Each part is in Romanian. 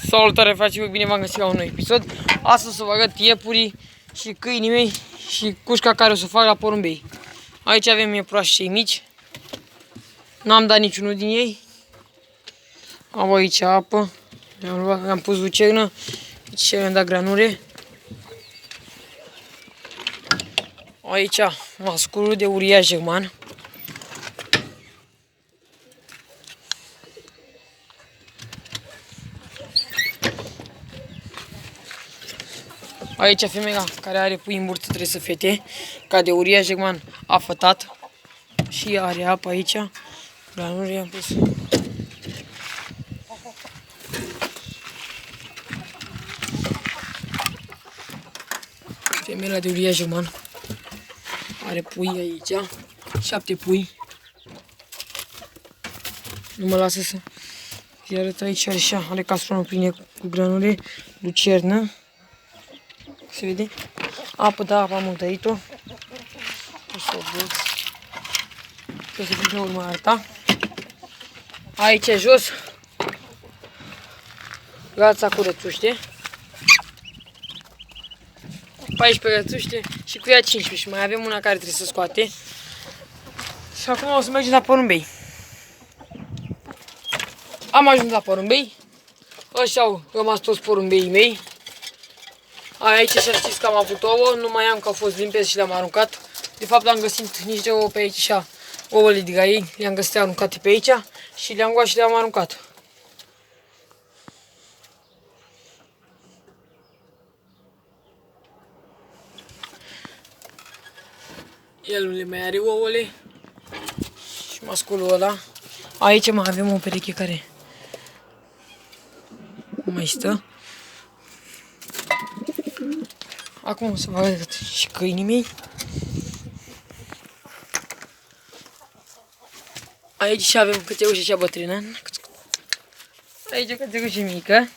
Salutare, fraților, bine v-am găsit la un nou episod. Astăzi o să vă arăt iepurii și câinii mei și cușca care o să fac la porumbei. Aici avem iepurași cei mici. N-am dat niciunul din ei. Am aici apă. Le-am pus lucernă. Aici le-am dat granure. Aici masculul de uriaș german. Aici femeia care are pui în burtă trebuie să fete, ca de uriaș german a fătat. Și are apă aici. Granuri i-am pus. Femeia de uriaș german are pui aici. 7 pui. Nu mă lasă să îi arăt aici. Are castronul pline cu granule, lucernă. Se vede? Apă, da, apă am mântărit-o. O să o văd. O să fim pe urmă alta. Aici jos. Rața cu rățuște. 14 rățuște și cu ea 15. Și mai avem una care trebuie să scoate. Și acum o să mergem la porumbei. Am ajuns la porumbei. Ăștia au rămas toți porumbeii mei. Aici și știți că am avut ouă, nu mai am că au fost limpezi și le-am aruncat. De fapt am găsit niște ouă pe aici și ouăle de la ei, le-am găsit aruncate pe aici și le-am luat și le-am aruncat. El nu le mai are ouăle și masculul ăla. Aici mai avem o pereche care mai stă. Acum o să vă arăt și câinii mei. Aici și avem cățelușă cea bătrână. Aici o cățelușă mică.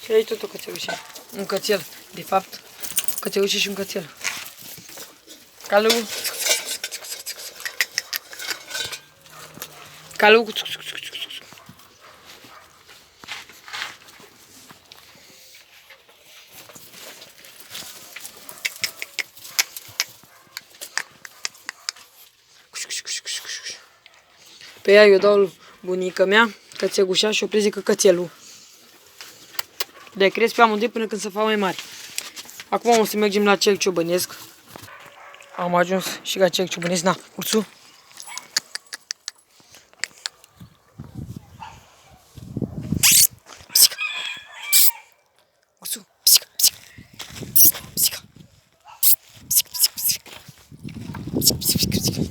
Și aici tot o cățelușă. Un cățel, de fapt. O cățelușă și un cățel. Calu. Calu. Pe ea eu dau bunica mea, cățegușa, și o plezică cățelul. De cresc pe amândoi până când se fac mai mari. Acum o să mergem la cerc ciobănesc. Am ajuns și la cerc ciobănesc. Na, urțu. Psica. Urțu. Psica, psica. Psica. Psica, psica, psica. Psica, psica, psica.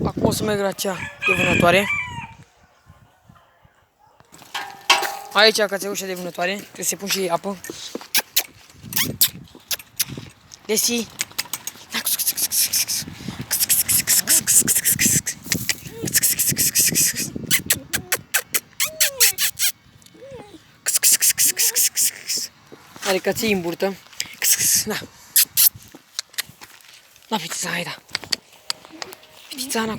Acum o să merg la cea de vânătoare. Aici cățelușa de vânătoare, trebuie să pun și apă. Desi. Are căței în burtă. Na. Na, fetița, hai, da. Fetița, na.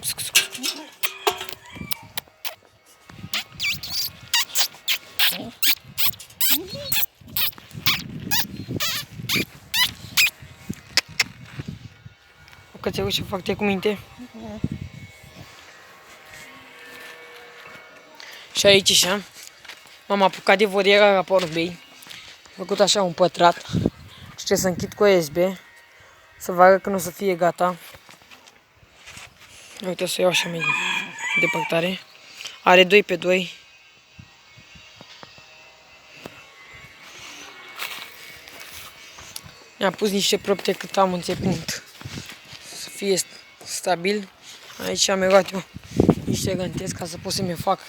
O cățelușă fac te cu minte. Și aici așa. M-am apucat de vodiera la porumbei. Am făcut așa un pătrat. Și trebuie să închid cu OSB. Să vă arăt când o să fie gata. Uite, o să iau așa mai depărtare. Are 2 pe 2. Mi-am pus niște propte cât am înțepnit să fie stabil. Aici am luat eu niște gantezi ca să pot să mi fac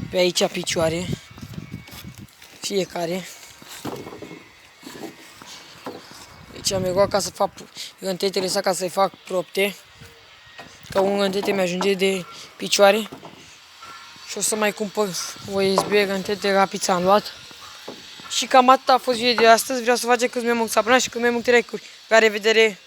pe aici picioare. Fiecare. Aici am luat ca să fac gântetele astea ca să-i fac propte. Că un gântete mi-ajunge de picioare. Și o să mai cumpăr USB Rented de Rapid am luat. Și cam atât a fost video de astăzi. Vreau să facem cât mai mult să abonați și cât mai multe like-uri. La revedere!